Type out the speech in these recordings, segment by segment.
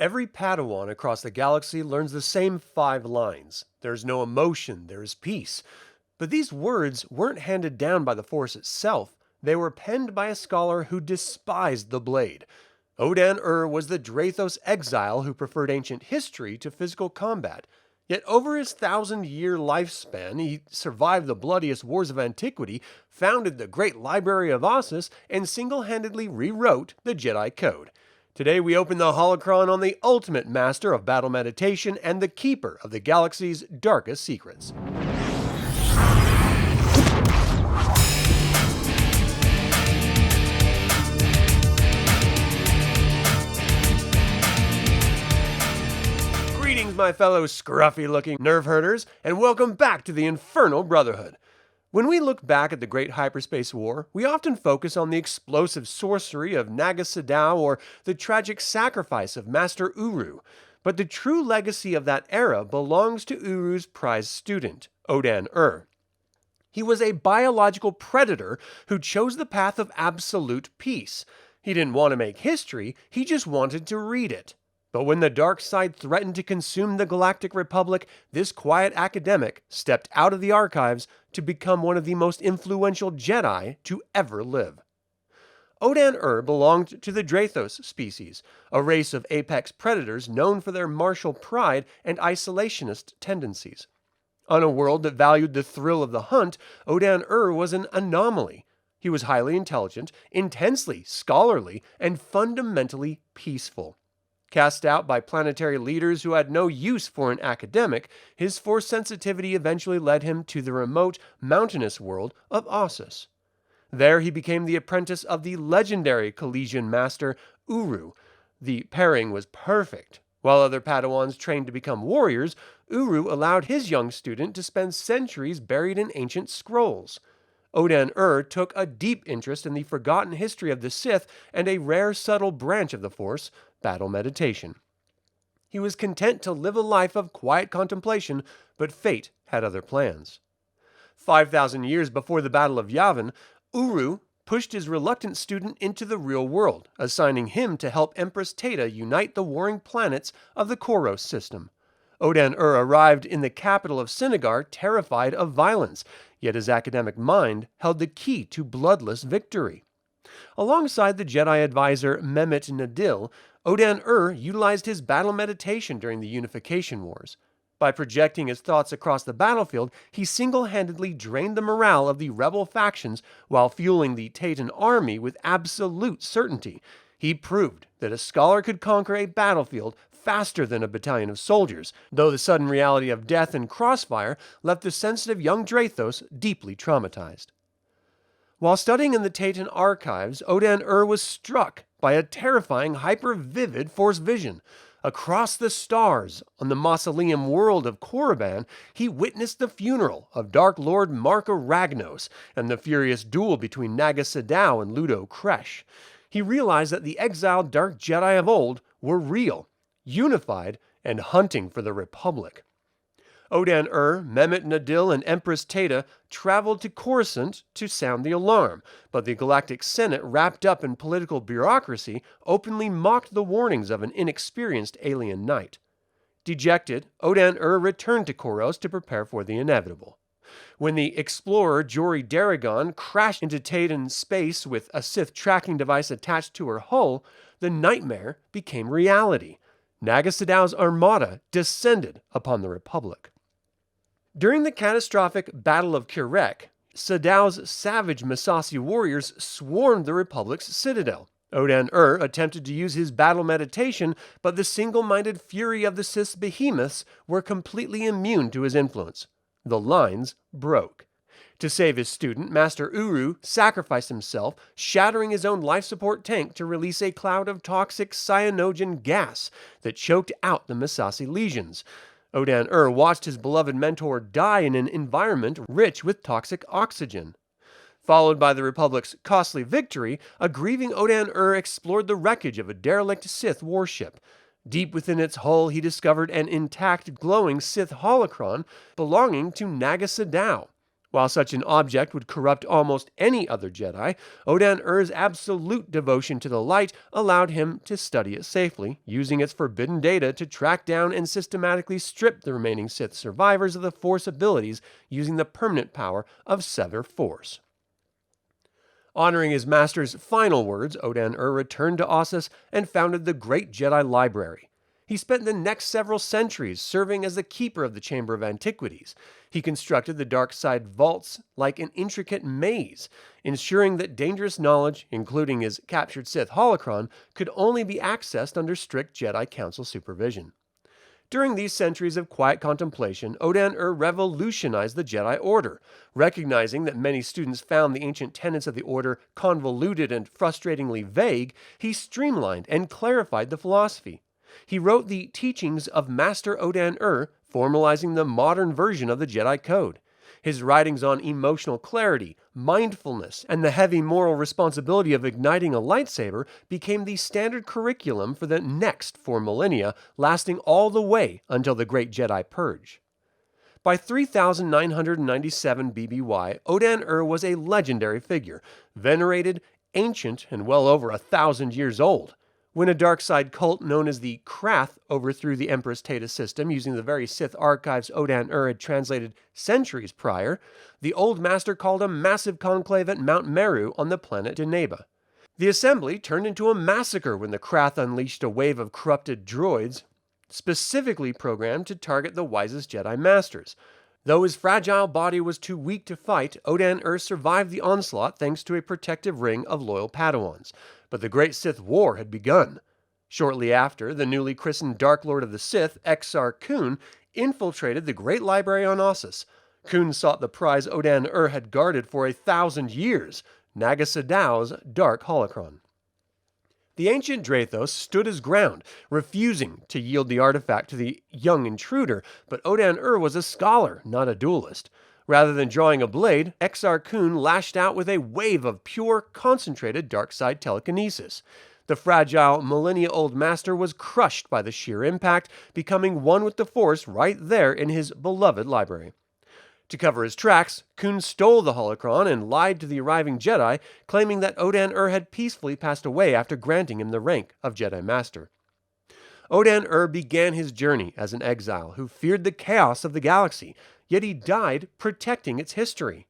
Every Padawan across the galaxy learns the same 5 lines. There's no emotion, there's peace. But these words weren't handed down by the Force itself. They were penned by a scholar who despised the blade. Odan-Urr was the Draethos exile who preferred ancient history to physical combat. Yet over his 1,000-year lifespan, he survived the bloodiest wars of antiquity, founded the Great Library of Ossus, and single-handedly rewrote the Jedi Code. Today we open the Holocron on the ultimate master of battle meditation and the keeper of the galaxy's darkest secrets. Greetings, my fellow scruffy looking Nerf Herders, and welcome back to the Infernal Brotherhood. When we look back at the Great Hyperspace War, we often focus on the explosive sorcery of Naga Sadow or the tragic sacrifice of Master Uru. But the true legacy of that era belongs to Uru's prized student, Odan-Urr. He was a biological predator who chose the path of absolute peace. He didn't want to make history, he just wanted to read it. But when the dark side threatened to consume the Galactic Republic, this quiet academic stepped out of the archives to become one of the most influential Jedi to ever live. Odan-Urr belonged to the Draethos species, a race of apex predators known for their martial pride and isolationist tendencies. On a world that valued the thrill of the hunt, Odan-Urr was an anomaly. He was highly intelligent, intensely scholarly, and fundamentally peaceful. Cast out by planetary leaders who had no use for an academic, his Force sensitivity eventually led him to the remote, mountainous world of Ossus. There he became the apprentice of the legendary Collegian Master Uru. The pairing was perfect. While other Padawans trained to become warriors, Uru allowed his young student to spend centuries buried in ancient scrolls. Odan-Urr took a deep interest in the forgotten history of the Sith and a rare subtle branch of the Force, battle meditation. He was content to live a life of quiet contemplation, but fate had other plans. 5,000 years before the Battle of Yavin, Uru pushed his reluctant student into the real world, assigning him to help Empress Teta unite the warring planets of the Koros system. Odan-Urr arrived in the capital of Sinagar terrified of violence, yet his academic mind held the key to bloodless victory. Alongside the Jedi advisor Mehmet Nadil, Odan-Urr utilized his battle meditation during the Unification Wars. By projecting his thoughts across the battlefield, he single-handedly drained the morale of the rebel factions while fueling the Taytan army with absolute certainty. He proved that a scholar could conquer a battlefield faster than a battalion of soldiers, though the sudden reality of death and crossfire left the sensitive young Draethos deeply traumatized. While studying in the Taytan archives, Odan-Urr was struck by a terrifying, hyper-vivid Force vision. Across the stars, on the mausoleum world of Korriban, he witnessed the funeral of Dark Lord Marka Ragnos and the furious duel between Naga Sadow and Ludo Kresh. He realized that the exiled Dark Jedi of old were real, unified, and hunting for the Republic. Odan-Urr, Mehmet Nadil, and Empress Teta traveled to Coruscant to sound the alarm, but the Galactic Senate, wrapped up in political bureaucracy, openly mocked the warnings of an inexperienced alien knight. Dejected, Odan-Urr returned to Koros to prepare for the inevitable. When the explorer Jory Daragon crashed into Taytan space with a Sith tracking device attached to her hull, the nightmare became reality. Naga Sadow's armada descended upon the Republic. During the catastrophic Battle of Kirek, Sadow's savage Massassi warriors swarmed the Republic's citadel. Odan-Urr attempted to use his battle meditation, but the single-minded fury of the Sith's behemoths were completely immune to his influence. The lines broke. To save his student, Master Uru sacrificed himself, shattering his own life support tank to release a cloud of toxic cyanogen gas that choked out the Massassi legions. Odan-Urr watched his beloved mentor die in an environment rich with toxic oxygen. Followed by the Republic's costly victory, a grieving Odan-Urr explored the wreckage of a derelict Sith warship. Deep within its hull, he discovered an intact, glowing Sith holocron belonging to Naga Sadow. While such an object would corrupt almost any other Jedi, Odan-Urr's absolute devotion to the light allowed him to study it safely, using its forbidden data to track down and systematically strip the remaining Sith survivors of the Force abilities using the permanent power of Sever Force. Honoring his master's final words, Odan-Urr returned to Ossus and founded the Great Jedi Library. He spent the next several centuries serving as the keeper of the Chamber of Antiquities. He constructed the dark side vaults like an intricate maze, ensuring that dangerous knowledge, including his captured Sith Holocron, could only be accessed under strict Jedi Council supervision. During these centuries of quiet contemplation, Odan-Urr revolutionized the Jedi Order. Recognizing that many students found the ancient tenets of the Order convoluted and frustratingly vague, he streamlined and clarified the philosophy. He wrote the teachings of Master Odan-Urr, formalizing the modern version of the Jedi Code. His writings on emotional clarity, mindfulness, and the heavy moral responsibility of igniting a lightsaber became the standard curriculum for the next 4 millennia, lasting all the way until the Great Jedi Purge. By 3997 BBY, Odan-Urr was a legendary figure, venerated, ancient, and well over 1,000 years old. When a dark side cult known as the Krath overthrew the Empress Teta system using the very Sith archives Odan-Urr had translated centuries prior, the Old Master called a massive conclave at Mount Meru on the planet Deneba. The assembly turned into a massacre when the Krath unleashed a wave of corrupted droids, specifically programmed to target the wisest Jedi Masters. Though his fragile body was too weak to fight, Odan-Urr survived the onslaught thanks to a protective ring of loyal Padawans. But the Great Sith War had begun. Shortly after, the newly christened Dark Lord of the Sith, Exar infiltrated the Great Library on Ossus. Kun sought the prize Odan-Urr had guarded for 1,000 years, Naga Sadow's Dark Holocron. The ancient Draethos stood his ground, refusing to yield the artifact to the young intruder, but Odan-Urr was a scholar, not a duelist. Rather than drawing a blade, Exar lashed out with a wave of pure, concentrated dark side telekinesis. The fragile, millennia-old master was crushed by the sheer impact, becoming one with the Force right there in his beloved library. To cover his tracks, Kun stole the holocron and lied to the arriving Jedi, claiming that Odan-Urr had peacefully passed away after granting him the rank of Jedi Master. Odan-Urr began his journey as an exile who feared the chaos of the galaxy, yet he died protecting its history.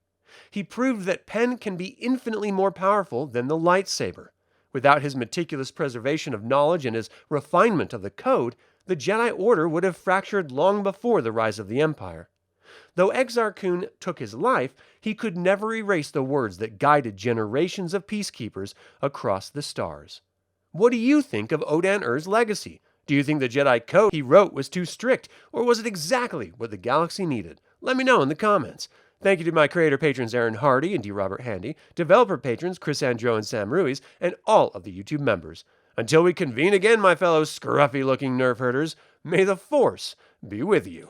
He proved that pen can be infinitely more powerful than the lightsaber. Without his meticulous preservation of knowledge and his refinement of the code, the Jedi Order would have fractured long before the rise of the Empire. Though Exar took his life, he could never erase the words that guided generations of peacekeepers across the stars. What do you think of Odan-Urr's legacy? Do you think the Jedi Code he wrote was too strict, or was it exactly what the galaxy needed? Let me know in the comments. Thank you to my creator patrons Aaron Hardy and D. Robert Handy, developer patrons Chris Androu and Sam Ruiz, and all of the YouTube members. Until we convene again, my fellow scruffy-looking Nerf Herders, may the Force be with you.